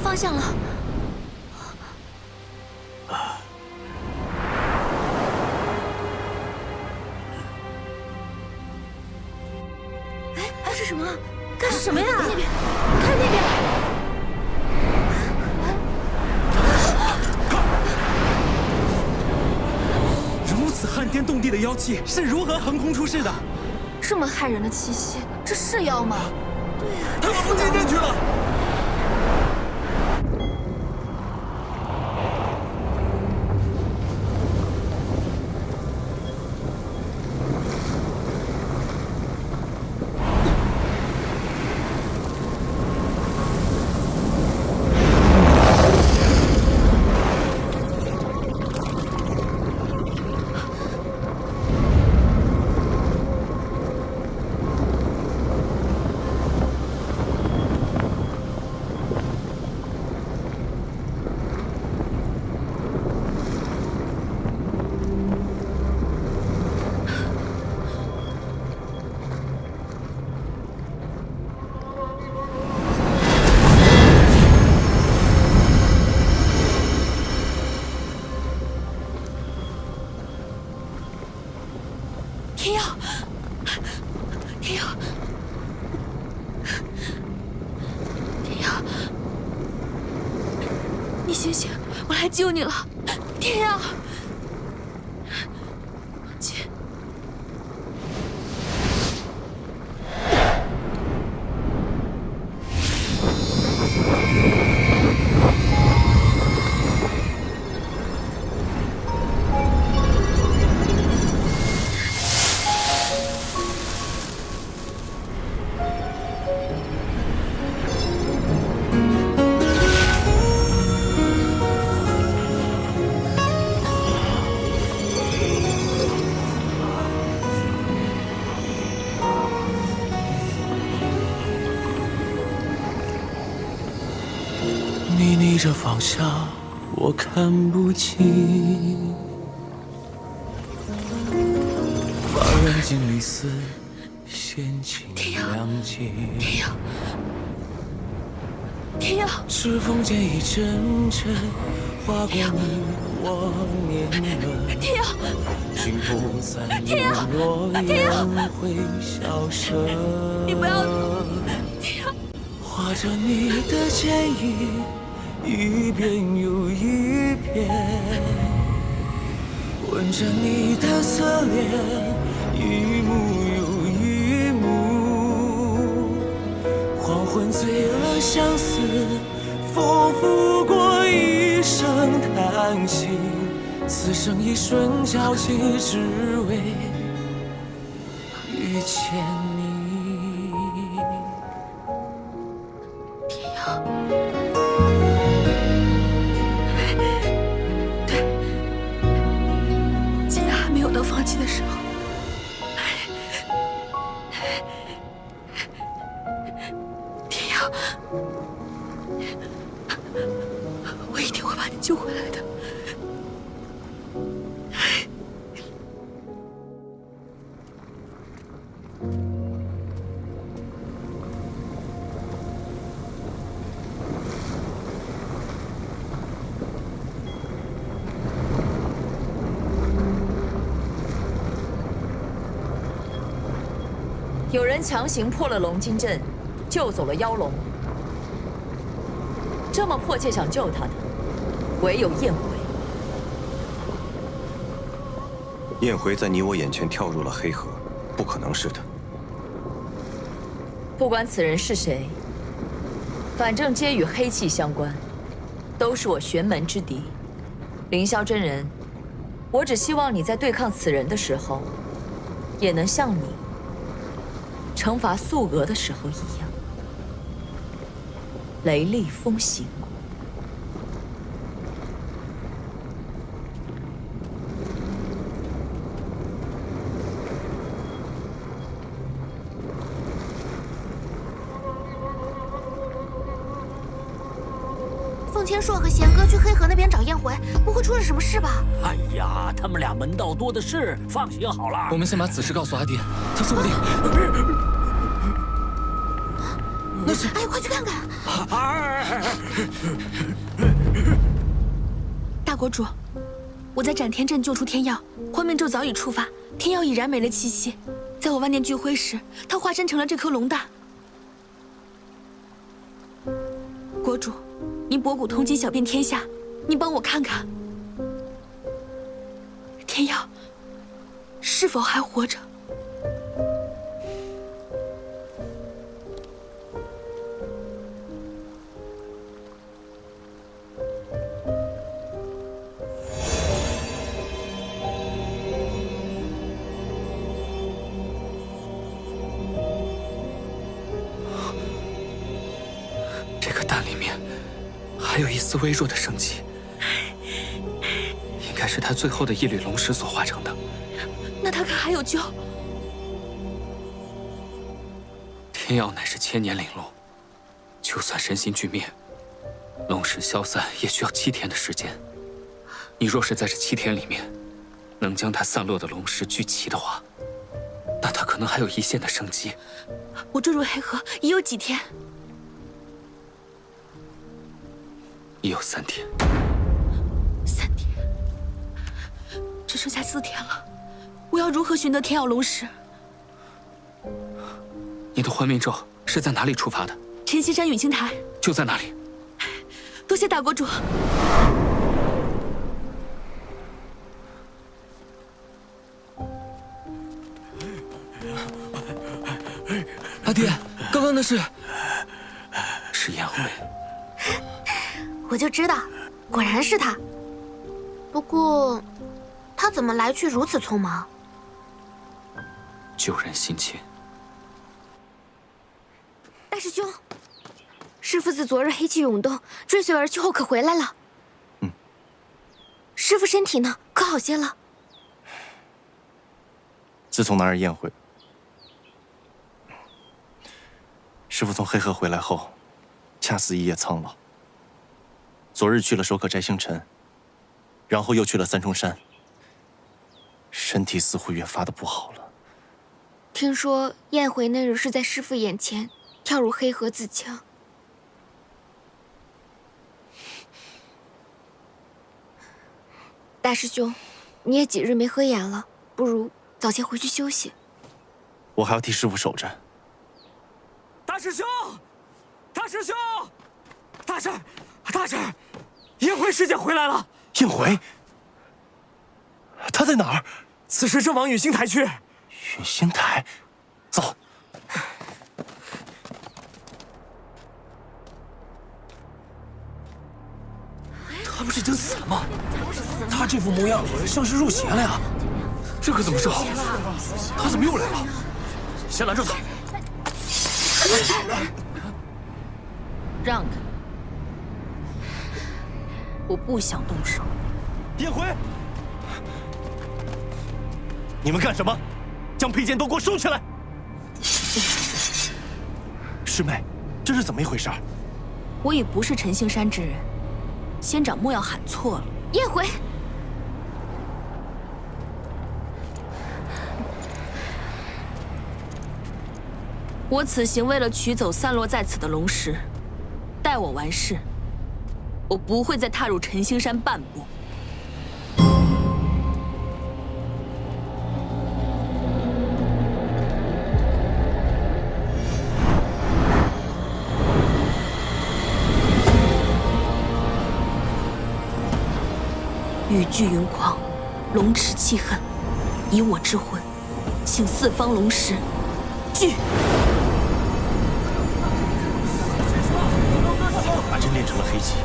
方向了。哎，是什么？看什么呀？那边，看那边。如此撼天动地的妖气是如何横空出世的？这么骇人的气息，这是妖吗？对呀，他们不进阵去了。醒醒，我来救你了，天耀。姐。 你逆着方向，我看不清。把人尽离丝，闲情两景。天耀，天耀，指缝间一阵阵划过你我年轮。天耀，心不再流落，烟会消失。你不要走，天耀。画着你的剪影。 一遍又一遍，吻着你的侧脸，一幕又一幕。黄昏醉了相思，仿佛过一生叹息。此生一瞬交集，只为遇见你。天耀。 到放弃的时候，天耀，我一定会把你救回来的。有人强行破了龙金阵，救走了妖龙。这么迫切想救他的，唯有燕回。燕回在你我眼前跳入了黑河，不可能是他。不管此人是谁，反正皆与黑气相关，都是我玄门之敌。凌霄真人，我只希望你在对抗此人的时候，也能像你。 惩罚素娥的时候一样，雷厉风行。凤千硕和贤哥去黑河那边找燕回，不会出了什么事吧？哎呀，他们俩门道多的是，放心好了。我们先把此事告诉阿爹，他说不定。 那是，哎，快去看看！大国主，我在斩天阵救出天耀，幻命咒早已触发，天耀已然没了气息。在我万念俱灰时，他化身成了这颗龙蛋。国主，您博古通今，晓遍天下，您帮我看看，天耀是否还活着？ 还有一丝微弱的生机，应该是他最后的一缕龙石所化成的。那他可还有救？天耀乃是千年灵龙，就算身心俱灭，龙石消散也需要7天的时间。你若是在这7天里面，能将他散落的龙石聚齐的话，那他可能还有一线的生机。我坠入黑河已有几天？ 已有3天，3天，只剩下4天了。我要如何寻得天耀龙石？你的幻命咒是在哪里触发的？晨曦山陨星台。就在那里。都多谢大国主。阿爹，刚刚那是宴会。我就知道，果然是他。不过，他怎么来去如此匆忙？救人心切。大师兄，师父自昨日黑气涌动，追随而去后可回来了。师父身体呢？可好些了？自从那儿宴会，师父从黑河回来后，恰似一夜苍老。昨日去了守可斋星辰，然后又去了三重山，身体似乎越发的不好了。听说宴会那日是在师父眼前跳入黑河自枪。大师兄，你也几日没合眼了，不如早些回去休息。我还要替师父守着。大师兄，大师兄，大婶，大婶，宴会师姐回来了。宴会？他在哪儿？此时正往雨星台去。雨星台，走。他不是已经死了吗？他这副模样像是入邪了呀！这可怎么是好？他怎么又来了？先拦住他！让开！我不想动手。宴会，你们干什么？将佩剑都给我收起来！师妹，这是怎么一回事？我已不是陈星山之人，仙长莫要喊错了。宴会，我此行为了取走散落在此的龙石，待我完事，我不会再踏入陈星山半步。雨聚云狂，龙驰气恨，以我之魂，请四方龙石聚。他真练成了黑气。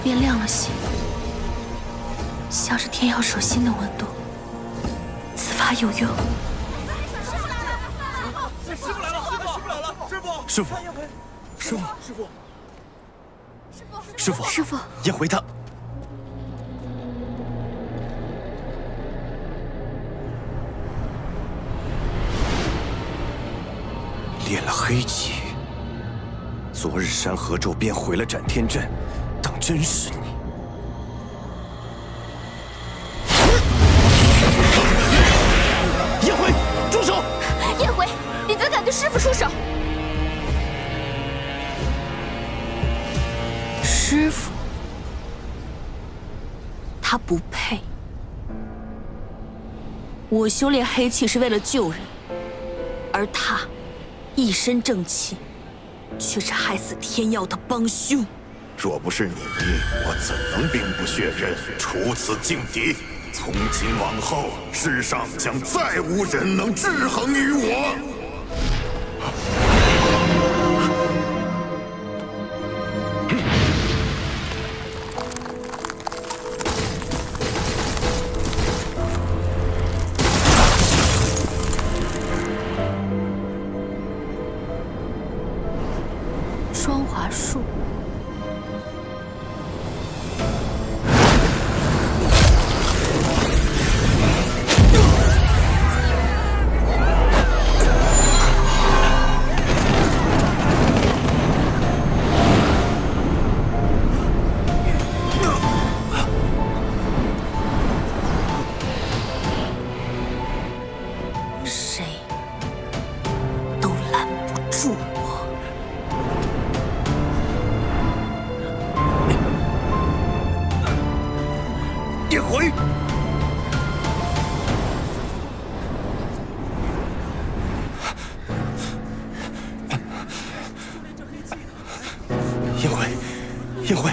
变亮了些，像是天要手心的温度。此法有用。师傅来了！师傅！师傅！师傅！师傅！宴会他。练了黑气，昨日山河咒便毁了斩天阵。当真是你！宴会，住手！宴会，你怎敢对师傅出手？师傅，他不配。我修炼黑气是为了救人，而他一身正气，却是害死天妖的帮凶。若不是你，我怎能兵不血刃，除此劲敌？从今往后，世上将再无人能制衡于我。双华术。住！叶回，叶回，叶回。